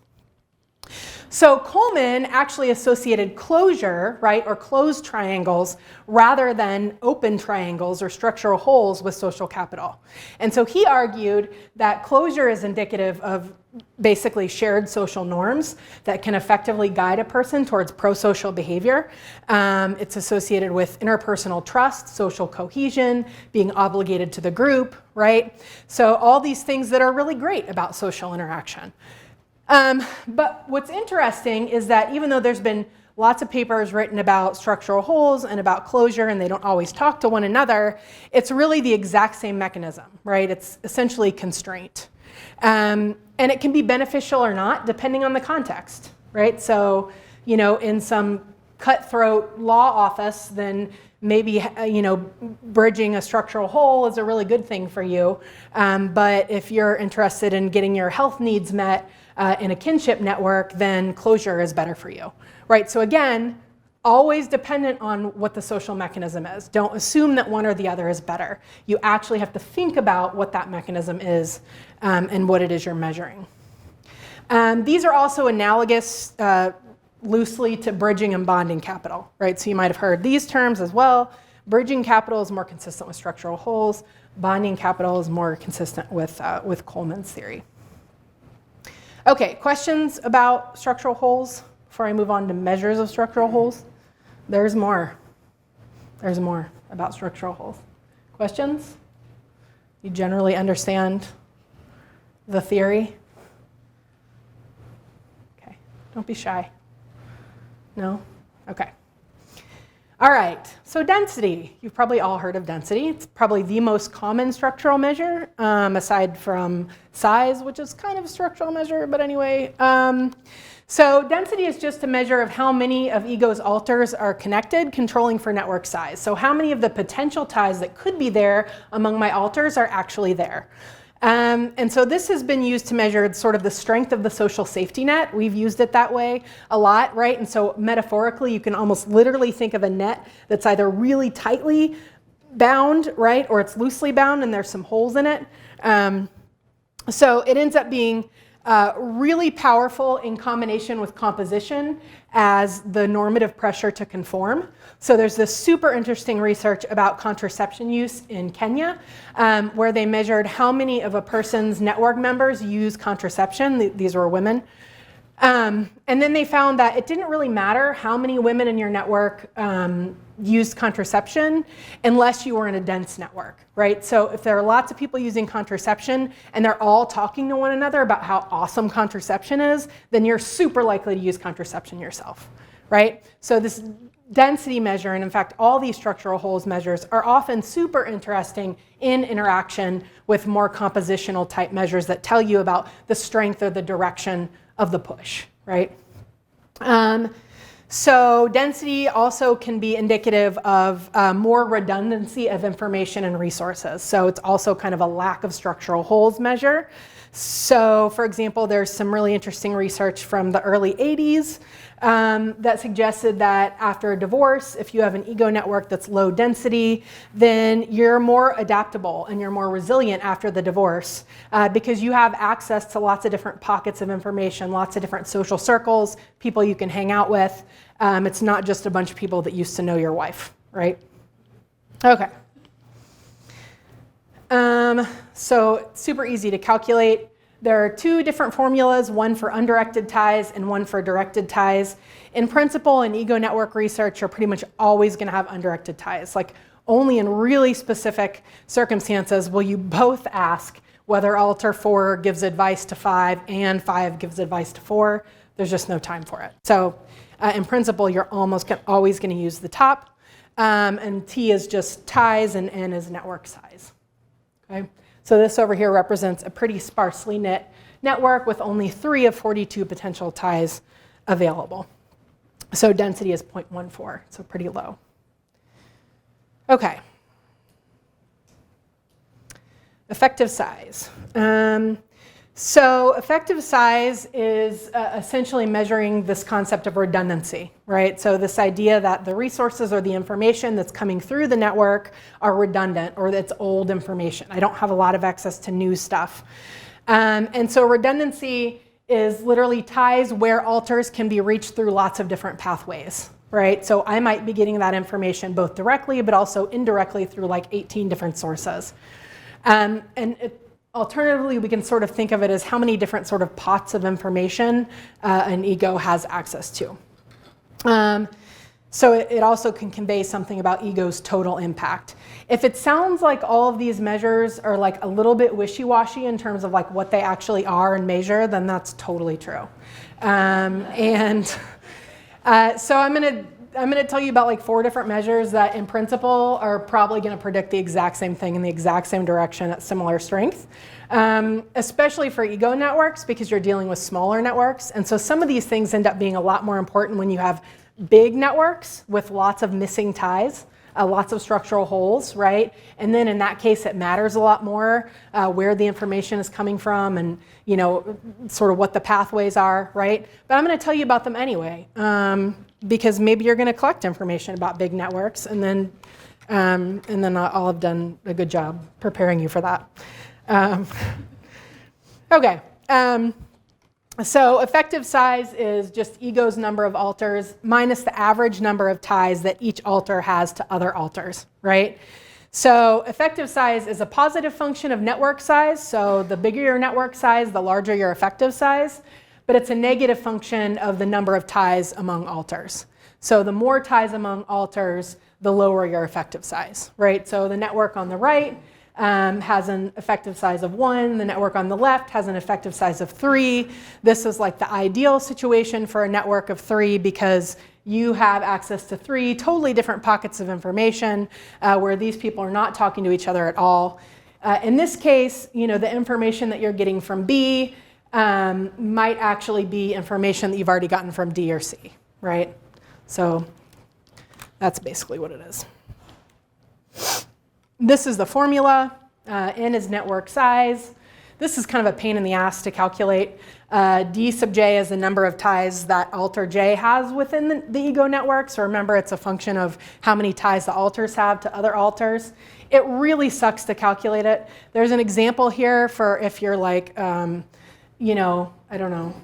So Coleman actually associated closure, right, or closed triangles rather than open triangles or structural holes with social capital. And so he argued that closure is indicative of basically shared social norms that can effectively guide a person towards pro-social behavior. It's associated with interpersonal trust, social cohesion, being obligated to the group, right? So all these things that are really great about social interaction. But what's interesting is that even though there's been lots of papers written about structural holes and about closure, and they don't always talk to one another, it's really the exact same mechanism, right? It's essentially constraint. And it can be beneficial or not, depending on the context, right? So, you know, in some cutthroat law office, then maybe, you know, bridging a structural hole is a really good thing for you. But if you're interested in getting your health needs met in a kinship network, then closure is better for you, right? So again, always dependent on what the social mechanism is. Don't assume that one or the other is better. You actually have to think about what that mechanism is and what it is you're measuring. These are also analogous loosely to bridging and bonding capital, right? So you might have heard these terms as well. Bridging capital is more consistent with structural holes. Bonding capital is more consistent with Coleman's theory. Okay, questions about structural holes before I move on to measures of structural holes? There's more. There's more about structural holes. Questions? You generally understand the theory? Okay, don't be shy. No? Okay. All right, so density. You've probably all heard of density. It's probably the most common structural measure, aside from size, which is kind of a structural measure, but anyway. So density is just a measure of how many of ego's alters are connected, controlling for network size. So how many of the potential ties that could be there among my alters are actually there. And so this has been used to measure sort of the strength of the social safety net. We've used it that way a lot, right? And so metaphorically, you can almost literally think of a net that's either really tightly bound, right? Or it's loosely bound and there's some holes in it. So it ends up being really powerful in combination with composition as the normative pressure to conform. So there's this super interesting research about contraception use in Kenya, where they measured how many of a person's network members use contraception. These were women. And then they found that it didn't really matter how many women in your network used contraception unless you were in a dense network, right? So if there are lots of people using contraception and they're all talking to one another about how awesome contraception is, then you're super likely to use contraception yourself, right? So this density measure, and in fact all these structural holes measures, are often super interesting in interaction with more compositional type measures that tell you about the strength or the direction of the push, right? So density also can be indicative of more redundancy of information and resources. So it's also kind of a lack of structural holes measure. So for example, there's some really interesting research from the early 80s that suggested that after a divorce, if you have an ego network that's low density, then you're more adaptable and you're more resilient after the divorce because you have access to lots of different pockets of information, lots of different social circles, people you can hang out with. It's not just a bunch of people that used to know your wife, right? Okay. So super easy to calculate. There are two different formulas, one for undirected ties and one for directed ties. In principle, in ego network research, you're pretty much always going to have undirected ties. Like only in really specific circumstances will you both ask whether alter 4 gives advice to 5 and 5 gives advice to 4. There's just no time for it. So in principle, you're almost always going to use the top. And T is just ties and N is network size. Okay? So this over here represents a pretty sparsely knit network with only 3 of 42 potential ties available. So density is 0.14, so pretty low. Okay. Effective size. So effective size is essentially measuring this concept of redundancy, right? So this idea that the resources or the information that's coming through the network are redundant or that's old information. I don't have a lot of access to new stuff. And so redundancy is literally ties where alters can be reached through lots of different pathways, right? So I might be getting that information both directly but also indirectly through like 18 different sources. Alternatively, we can sort of think of it as how many different sort of pots of information an ego has access to. So it also can convey something about ego's total impact. If it sounds like all of these measures are like a little bit wishy-washy in terms of like what they actually are and measure, then that's totally true. So I'm going to tell you about like 4 different measures that in principle are probably going to predict the exact same thing in the exact same direction at similar strength, especially for ego networks because you're dealing with smaller networks. And so some of these things end up being a lot more important when you have big networks with lots of missing ties, lots of structural holes, right? And then in that case, it matters a lot more where the information is coming from and, you know, sort of what the pathways are, right? But I'm going to tell you about them anyway. Because maybe you're going to collect information about big networks, and then I'll have done a good job preparing you for that. Okay, so effective size is just ego's number of alters minus the average number of ties that each alter has to other alters, right? So effective size is a positive function of network size. So the bigger your network size, the larger your effective size. But it's a negative function of the number of ties among alters. So the more ties among alters, the lower your effective size, right? So the network on the right has an effective size of 1. The network on the left has an effective size of 3. This is like the ideal situation for a network of 3 because you have access to 3 totally different pockets of information where these people are not talking to each other at all. In this case, you know, the information that you're getting from B might actually be information that you've already gotten from D or C, right? So that's basically what it is. This is the formula. N is network size. This is kind of a pain in the ass to calculate. D sub j is the number of ties that alter j has within the ego network. So remember, it's a function of how many ties the alters have to other alters. It really sucks to calculate it. There's an example here for if you're like I don't know,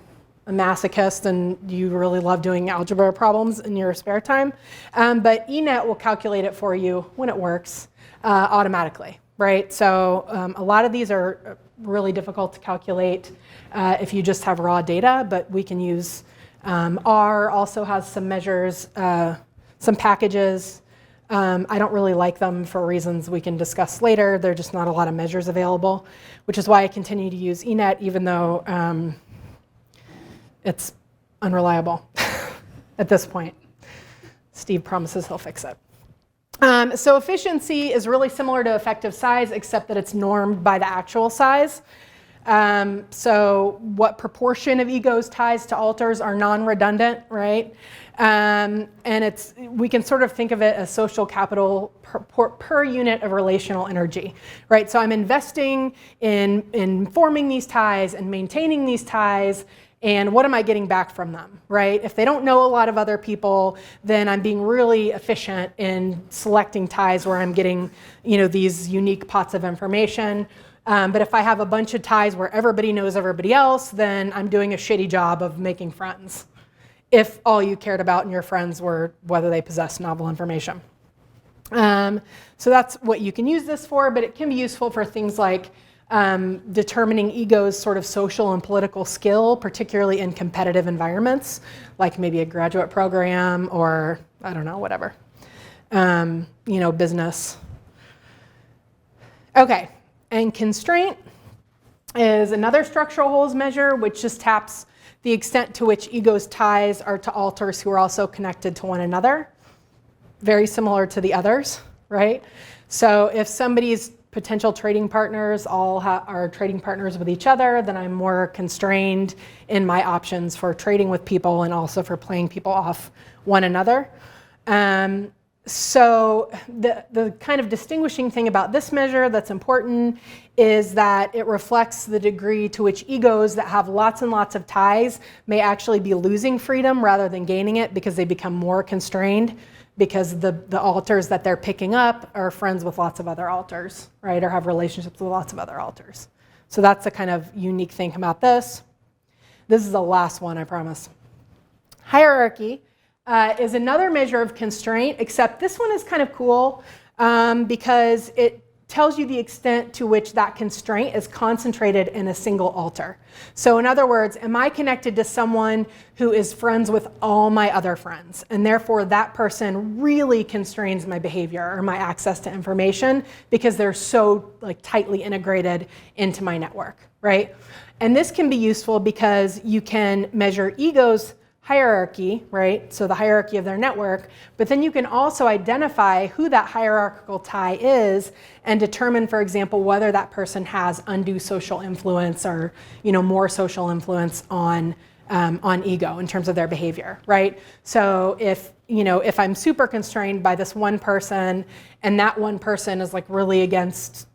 a masochist and you really love doing algebra problems in your spare time. But eNet will calculate it for you when it works automatically, right? So a lot of these are really difficult to calculate if you just have raw data, but we can use R also has some measures, some packages. I don't really like them for reasons we can discuss later. There are just not a lot of measures available, which is why I continue to use eNet, even though it's unreliable at this point. Steve promises he'll fix it. So efficiency is really similar to effective size, except that it's normed by the actual size. So what proportion of egos, ties to alters are non-redundant, right? And we can sort of think of it as social capital per unit of relational energy, right? So I'm investing in forming these ties and maintaining these ties, and what am I getting back from them, right? If they don't know a lot of other people, then I'm being really efficient in selecting ties where I'm getting, these unique pots of information. But if I have a bunch of ties where everybody knows everybody else, then I'm doing a shitty job of making friends, if all you cared about in your friends were whether they possess novel information. So that's what you can use this for, but it can be useful for things like determining ego's sort of social and political skill, particularly in competitive environments, like maybe a graduate program or, I don't know, whatever, business. Okay, and constraint is another structural holes measure, which just taps the extent to which ego's ties are to alters who are also connected to one another. Very similar to the others, right? So if somebody's potential trading partners all are trading partners with each other, then I'm more constrained in my options for trading with people and also for playing people off one another. So the kind of distinguishing thing about this measure that's important is that it reflects the degree to which egos that have lots and lots of ties may actually be losing freedom rather than gaining it because they become more constrained, because the alters that they're picking up are friends with lots of other alters, right? Or have relationships with lots of other alters. So that's the kind of unique thing about this. This is the last one, I promise. Hierarchy is another measure of constraint, except this one is kind of cool because it tells you the extent to which that constraint is concentrated in a single alter. So in other words, am I connected to someone who is friends with all my other friends? And therefore that person really constrains my behavior or my access to information because they're so tightly integrated into my network, right? And this can be useful because you can measure egos hierarchy, right? So the hierarchy of their network, but then you can also identify who that hierarchical tie is and determine, for example, whether that person has undue social influence or, more social influence on ego in terms of their behavior, right? So if I'm super constrained by this one person and that one person is really against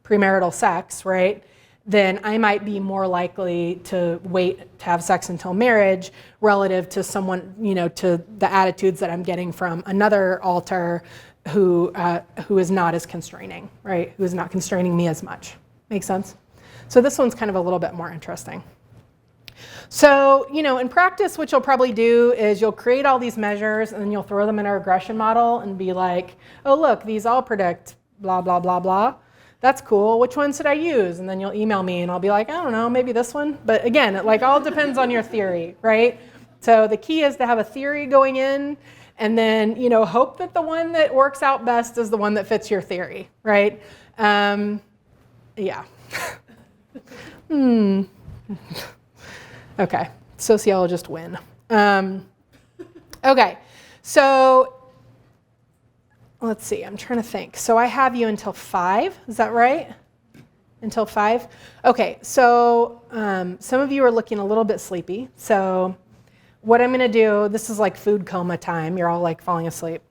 premarital sex, right? Then I might be more likely to wait to have sex until marriage relative to someone, to the attitudes that I'm getting from another alter who is not as constraining, right? Who is not constraining me as much. Make sense? So this one's kind of a little bit more interesting. So, in practice, what you'll probably do is you'll create all these measures and then you'll throw them in a regression model and be like, oh, look, these all predict blah, blah, blah, blah. That's cool. Which one should I use? And then you'll email me and I'll be like, I don't know, maybe this one. But again, it all depends on your theory, right? So the key is to have a theory going in and then, hope that the one that works out best is the one that fits your theory, right? Yeah. Okay, sociologists win. Okay, so let's see, I'm trying to think. So I have you until 5, is that right? Until 5? Okay, so some of you are looking a little bit sleepy. So what I'm gonna do, this is like food coma time. You're all falling asleep.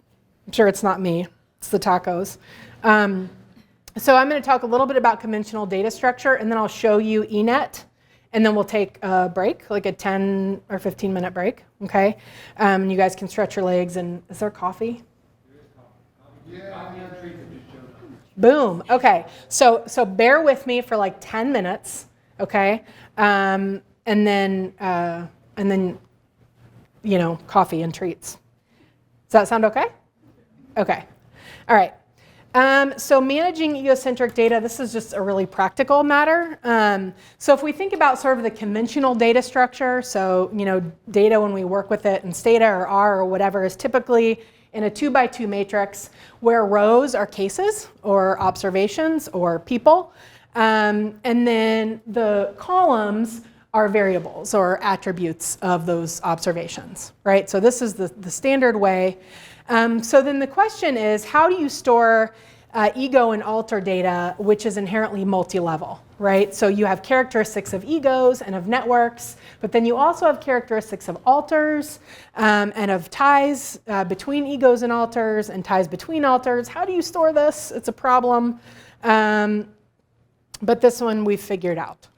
I'm sure it's not me, it's the tacos. So I'm gonna talk a little bit about conventional data structure and then I'll show you eNet and then we'll take a break, like a 10 or 15 minute break, okay? You guys can stretch your legs and, is there coffee? Boom. Okay. So bear with me for 10 minutes. okay? And then, you know, coffee and treats. Does that sound okay? Okay. All right. So managing egocentric data, this is just a really practical matter. So if we think about sort of the conventional data structure, so, you know, data when we work with it in Stata or R or whatever is typically in a 2x2 matrix where rows are cases or observations or people. And then the columns are variables or attributes of those observations, right? So this is the standard way. So then the question is, how do you store ego and alter data, which is inherently multi-level, right? So you have characteristics of egos and of networks, but then you also have characteristics of alters and of ties between egos and alters and ties between alters. How do you store this? It's a problem. But this one we've figured out.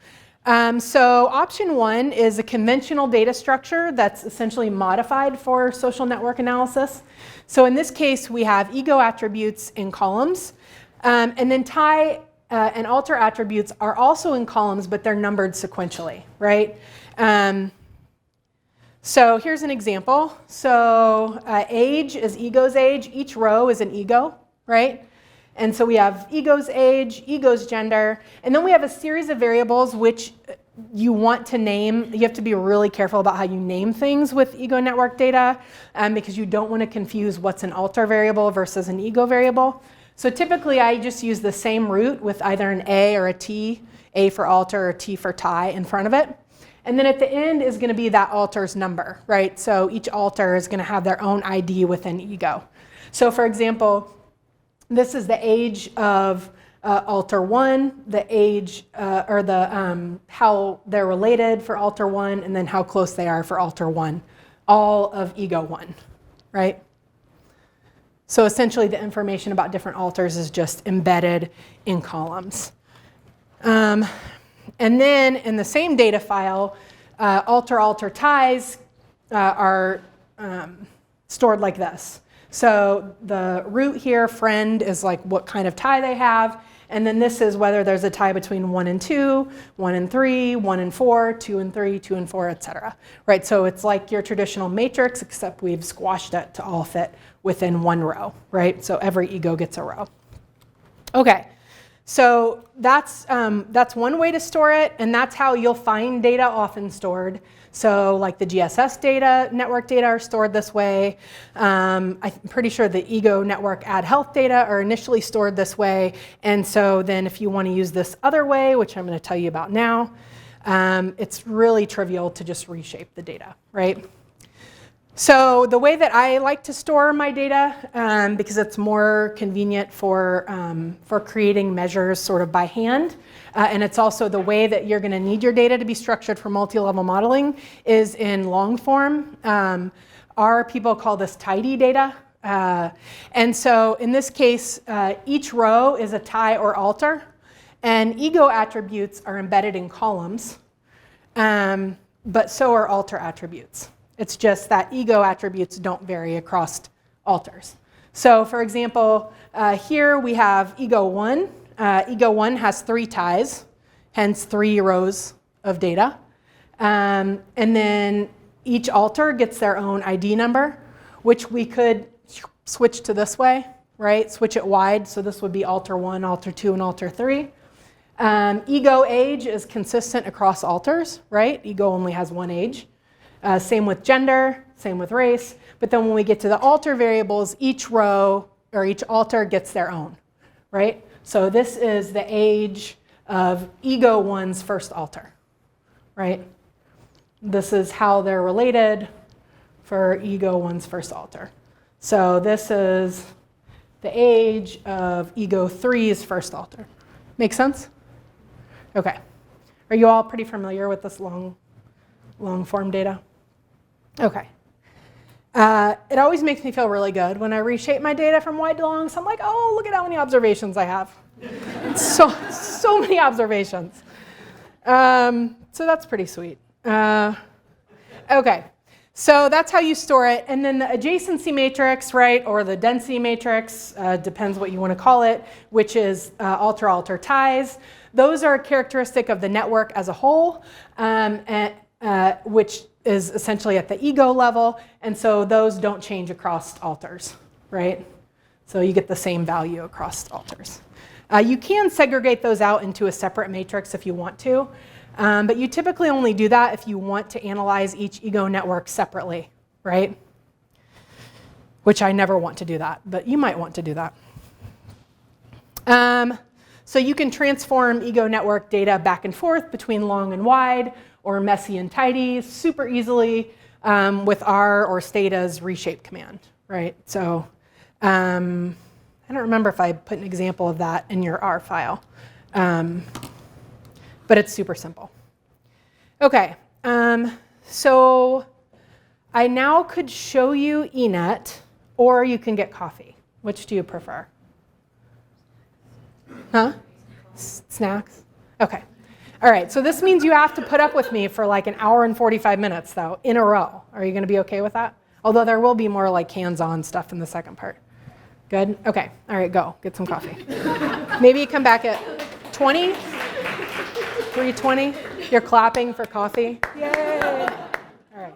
So option 1 is a conventional data structure that's essentially modified for social network analysis. So in this case, we have ego attributes in columns, and then tie and alter attributes are also in columns, but they're numbered sequentially, right? So here's an example. So age is ego's age. Each row is an ego, right? And so we have ego's age, ego's gender, and then we have a series of variables which you want to name. You have to be really careful about how you name things with ego network data because you don't want to confuse what's an alter variable versus an ego variable. So typically I just use the same root with either an A or a T, A for alter or T for tie in front of it. And then at the end is going to be that alter's number, right? So each alter is going to have their own ID within ego. So for example, this is the age of alter 1, the age or the how they're related for alter 1, and then how close they are for alter 1, all of ego 1, right? So essentially the information about different alters is just embedded in columns. And then in the same data file, alter ties are stored like this. So the root here, friend, is like what kind of tie they have. And then this is whether there's a tie between 1 and 2, 1 and 3, 1 and 4, 2 and 3, 2 and 4, etc. Right? So it's like your traditional matrix, except we've squashed it to all fit within one row, right? So every ego gets a row. Okay. So that's one way to store it, and that's how you'll find data often stored. So like the GSS data, network data are stored this way. I'm pretty sure the ego network ad health data are initially stored this way. And so then if you want to use this other way, which I'm going to tell you about now, it's really trivial to just reshape the data, right? So the way that I like to store my data, because it's more convenient for creating measures sort of by hand, and it's also the way that you're going to need your data to be structured for multi-level modeling, is in long form. Our people call this tidy data. And so in this case, each row is a tie or alter, and ego attributes are embedded in columns, but so are alter attributes. It's just that ego attributes don't vary across alters. So for example, here we have ego 1. Ego 1 has 3 ties, hence 3 rows of data. And then each alter gets their own ID number, which we could switch to this way, right? Switch it wide, so this would be alter 1, alter 2, and alter 3. Ego age is consistent across alters, right? Ego only has one age. Same with gender, same with race. But then when we get to the alter variables, each row or each alter gets their own, right? So this is the age of ego 1's first alter, right? This is how they're related for ego 1's first alter. So this is the age of ego 3's first alter. Make sense? Okay. Are you all pretty familiar with this long form data? Okay. It always makes me feel really good when I reshape my data from wide to long. So I'm like, oh, look at how many observations I have. so many observations. So that's pretty sweet. Okay. So that's how you store it. And then the adjacency matrix, right, or the density matrix, depends what you want to call it, which is alter ties. those are a characteristic of the network as a whole, which is essentially at the ego level. And so those don't change across alters, right? So you get the same value across alters. You can segregate those out into a separate matrix if you want to, but you typically only do that if you want to analyze each ego network separately, right? Which I never want to do that, but you might want to do that. So you can transform ego network data back and forth between long and wide, or messy and tidy, super easily with R or stata's reshape command, right? So I don't remember if I put an example of that in your R file, but it's super simple. Okay, so I now could show you eNet, or you can get coffee. Which do you prefer? Huh? Snacks? Okay. All right, so this means you have to put up with me for like an hour and 45 minutes, though, in a row. Are you going to be okay with that? Although there will be more like hands-on stuff in the second part. Good? Okay. All right, go. Get some coffee. Maybe you come back at 20? 3:20? You're clapping for coffee? Yay! All right.